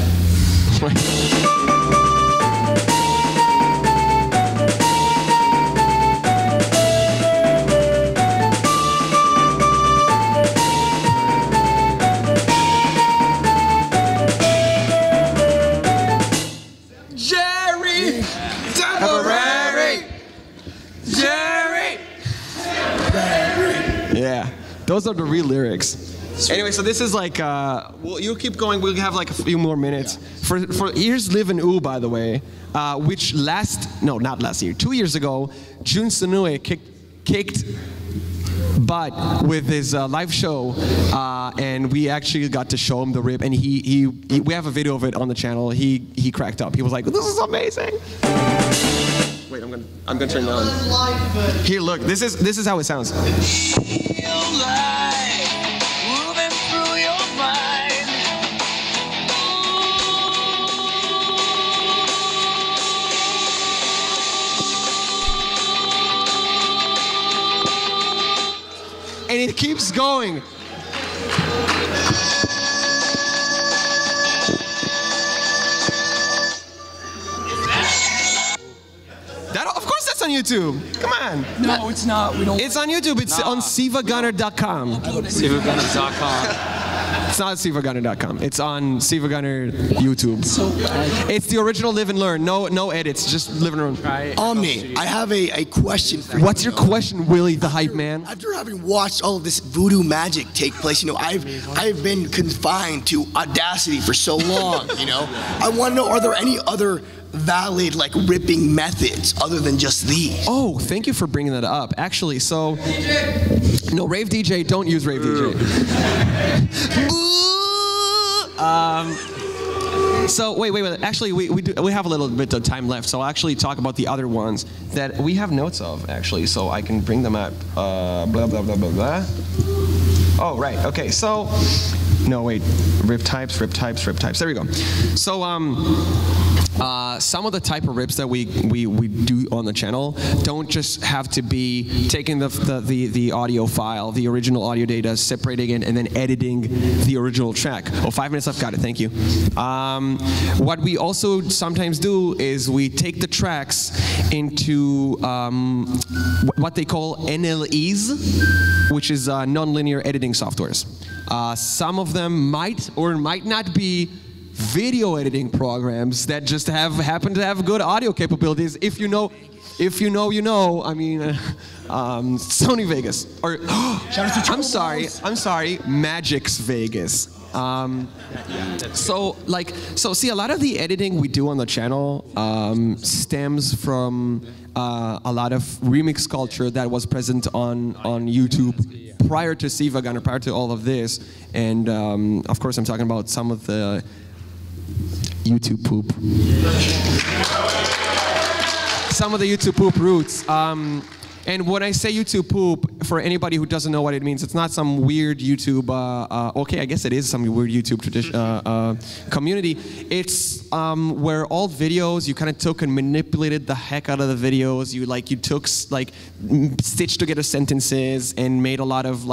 Yeah, those are the real lyrics. Anyway, so this is like, well, you keep going. We'll have like a few more minutes. Here's Live and Ooh, by the way, which not last year, 2 years ago, Jun Sunue kicked butt with his live show, and we actually got to show him the rip, and we have a video of it on the channel. He cracked up. He was like, "This is amazing." Wait, I'm gonna turn it on. Here, look. This is how it sounds. And it keeps going. Of course that's on YouTube. Come on.
No, it's not. We don't.
It's on YouTube. It's on SiIvaGunner.com.
SiIvaGunner.com.
It's not SiIvaGunner.com. It's on SiIvaGunner YouTube. It's the original Live and Learn. No edits. Just Live and Learn.
Omni, I have a question for you.
What's your question, Willie, the hype man?
After having watched all of this voodoo magic take place, I've been confined to Audacity for so long, I want to know, are there any other valid like ripping methods other than just these?
Oh, thank you for bringing that up. Actually, so no, Rave DJ, don't use Rave DJ. So wait. Actually, we have a little bit of time left, so I'll actually talk about the other ones that we have notes of, actually, so I can bring them up. Blah blah blah blah blah. Oh right. Okay. So no wait. Rip types. There we go. So some of the type of rips that we do on the channel don't just have to be taking the audio file, the original audio data, separating it, and then editing the original track. Oh, 5 minutes left. Got it. Thank you. What we also sometimes do is we take the tracks into what they call NLEs, which is nonlinear editing softwares. Some of them might or might not be video editing programs that just happen to have good audio capabilities. If you know, you know. I mean, Sony Vegas or I'm sorry, Magic's Vegas. So see, a lot of the editing we do on the channel stems from a lot of remix culture that was present on YouTube prior to SiIvaGunner, prior to all of this, and of course I'm talking about some of the YouTube poop. Some of the YouTube poop roots. And when I say YouTube poop, for anybody who doesn't know what it means, it's not some weird YouTube, okay, I guess it is some weird YouTube community. It's where old videos, you kind of took and manipulated the heck out of the videos. You took, stitched together sentences and made a lot of,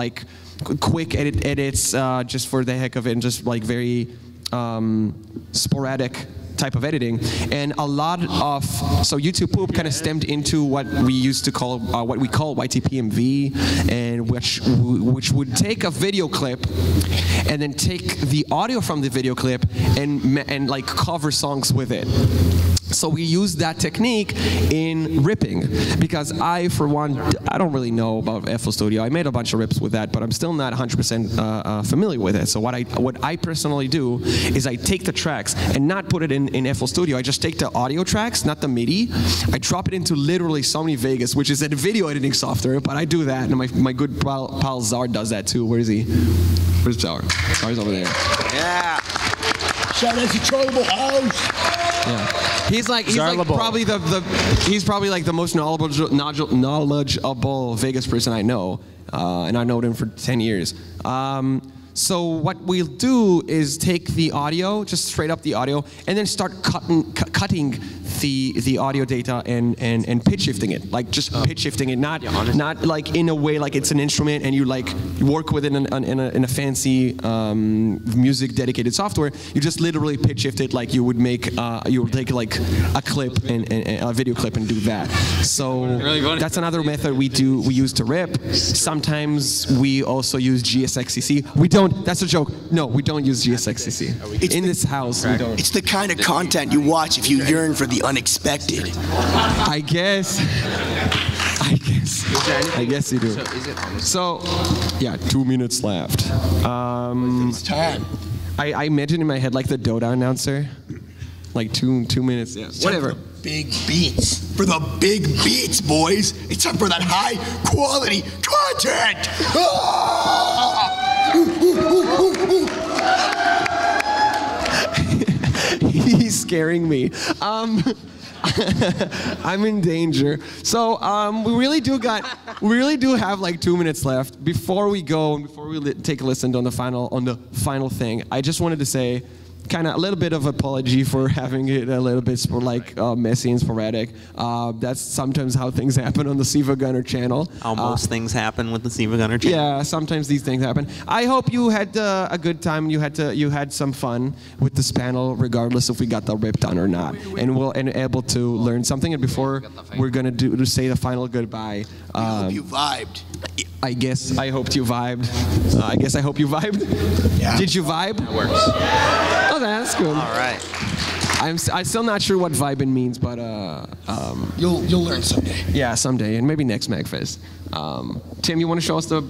quick edits just for the heck of it, and just, very sporadic type of editing, and a lot of, so YouTube poop kind of stemmed into what we used to call, what we call YTPMV, and which would take a video clip and then take the audio from the video clip and cover songs with it. So we use that technique in ripping, because for one, I don't really know about FL Studio. I made a bunch of rips with that, but I'm still not 100% familiar with it. So what I personally do is I take the tracks and not put it in FL Studio. I just take the audio tracks, not the MIDI. I drop it into literally Sony Vegas, which is a video editing software, but I do that, and my good pal Czar does that too. Where is he? Where's Czar? Czar's over there.
Yeah. Shout out to Trouble House.
Yeah. He's probably the most knowledgeable Vegas person I know, and I know him for 10 years. So what we'll do is take the audio, just straight up the audio, and then start cutting the audio data and pitch shifting it, just pitch shifting it, not in a way like it's an instrument and you work with it in a fancy music dedicated software. You just literally pitch shift it like you would make you would take a clip and a video clip and do that. So that's another method we use to rip. Sometimes we also use GSXCC. We don't. That's a joke. No, we don't use GSXCC. In this house, we don't.
It's the kind of content you watch if you yearn for the unexpected.
I guess you do. So, yeah, 2 minutes left.
It's time.
I imagine in my head like the Dota announcer, 2 minutes. Yeah, whatever.
Big beats. For the big beats, boys. It's time for that high quality content.
He's scaring me. I'm in danger. So we really do have 2 minutes left before we go and before we take a listen on the final thing. I just wanted to say, kind of a little bit of apology for having it a little bit messy and sporadic. That's sometimes how things happen on the SiIvaGunner channel.
How most things happen with the SiIvaGunner channel.
Yeah, sometimes these things happen. I hope you had a good time. You had some fun with this panel, regardless if we got the rip done or not, and able to learn something. And before we're gonna say the final goodbye,
I hope you vibed.
I guess I hoped you vibed. I guess I hope you vibed.
Yeah.
Did you vibe?
That works.
Oh, that's good.
All right.
I'm still not sure what vibing means, but
You'll learn someday.
yeah, someday, and maybe next MAGFest. Tim, you want to show us the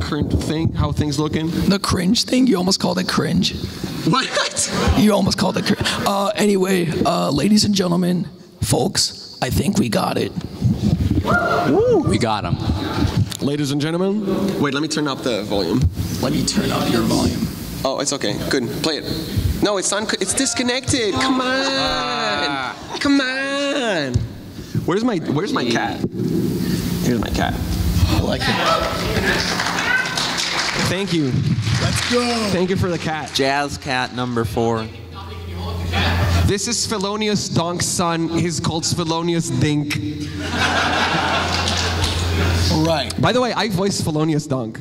current thing, how things looking?
The cringe thing? You almost called it cringe.
What?
You almost called it. Anyway, ladies and gentlemen, folks, I think we got it.
We got him.
Ladies and gentlemen. Wait, let me turn up the volume.
Let me turn up your volume.
Oh, it's okay. Good. Play it. No, it's disconnected. Come on. Come on. Where's my cat? Here's my cat.
I like it.
Thank you.
Let's go.
Thank you for the cat.
Jazz cat number 4.
This is Felonious Donk's son. He's called Felonious Dink.
All right.
By the way, I voiced Felonious Donk.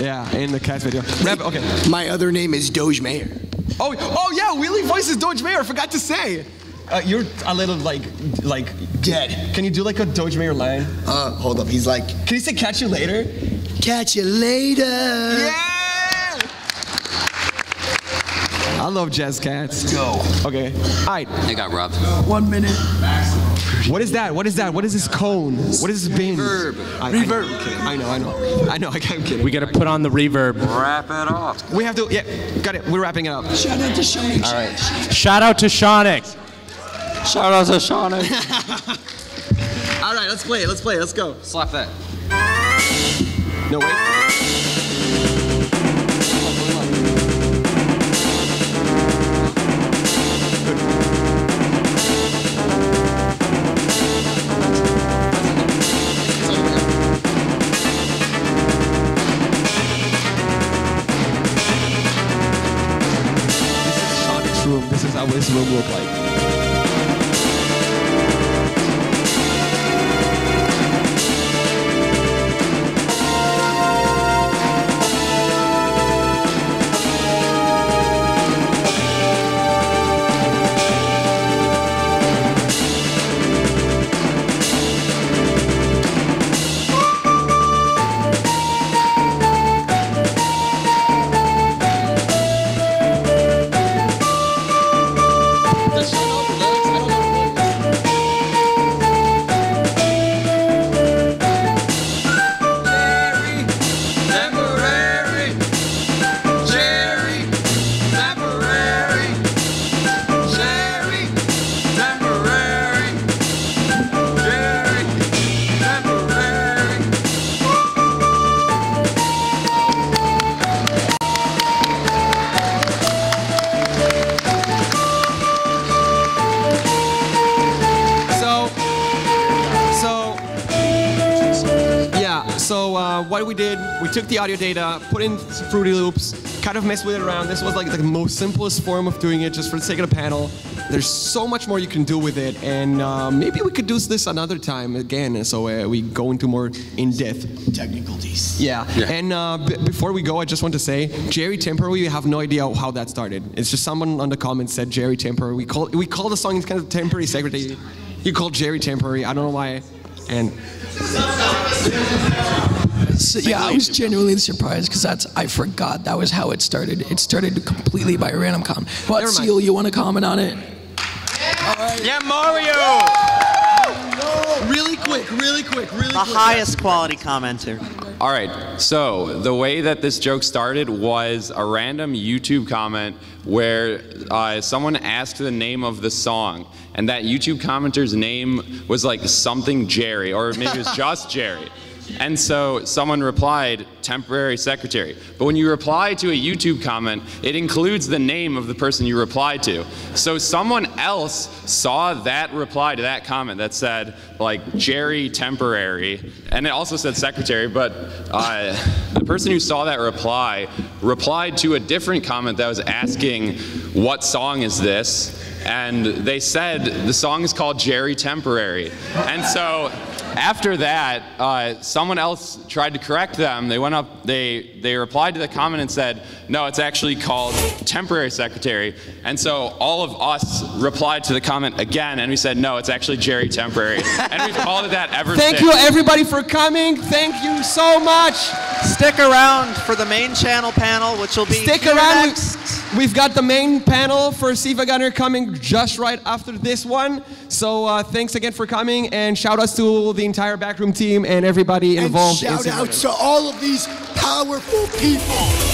Yeah, in the cat video. Okay.
My other name is Doge Mayer.
Oh yeah, Willie voices Doge Mayer. I forgot to say. You're a little like
Dead.
Can you do like a Doge Mayer line?
Hold up. He's like,
Can you say catch you later?
catch you later.
Yeah! I love jazz cats.
Let's go.
Okay. All right.
They got robbed.
1 minute.
What is that? What is that? What is this cone? What is this bin?
Reverb.
Reverb. I know. I'm kidding.
We gotta put on the reverb.
Wrap it up.
We have to. Yeah. Got it. We're wrapping it up.
Shout out to Shonix.
All right.
Shout out to Shonix.
Shout out to Shauna.
All right. Let's play it. Let's go.
Slap that.
No wait. This is how this room look like. What we did, we took the audio data, put in some Fruity Loops, kind of messed with it around. This was like the most simplest form of doing it, just for the sake of the panel. There's so much more you can do with it, and maybe we could do this another time again, so we go into more in-depth
Technicalities.
Yeah. And before we go, I just want to say, Jerry Temporary, we have no idea how that started. It's just someone on the comments said Jerry Temporary. We call the song kind of Temporary Secretary. You called Jerry Temporary. I don't know why. And
So, yeah, I was genuinely surprised because I forgot that was how it started. It started completely by random comment. But Seal, you want to comment on it?
All right. Yeah, Mario!
Really quick.
The highest quality commenter.
All right, so the way that this joke started was a random YouTube comment where someone asked the name of the song, and that YouTube commenter's name was like something Jerry, or maybe it was just Jerry. And so someone replied, temporary secretary. But when you reply to a YouTube comment, it includes the name of the person you replied to. So someone else saw that reply to that comment that said, like, Jerry temporary, and it also said secretary, but the person who saw that reply replied to a different comment that was asking, what song is this? And they said, the song is called Jerry Temporary. And so after that, someone else tried to correct them. They went up, they replied to the comment and said, no, it's actually called Temporary Secretary. And so all of us replied to the comment again, and we said, no, it's actually Jerry Temporary. And we've called it that ever since.
Thank you, everybody, for coming. Thank you so much.
Stick around for the main channel panel, which will be
Stick around.
next.
We've got the main panel for SiIvaGunner coming just right after this one. So thanks again for coming, and shout outs to the entire backroom team and everybody involved.
And shout out to all of these powerful people.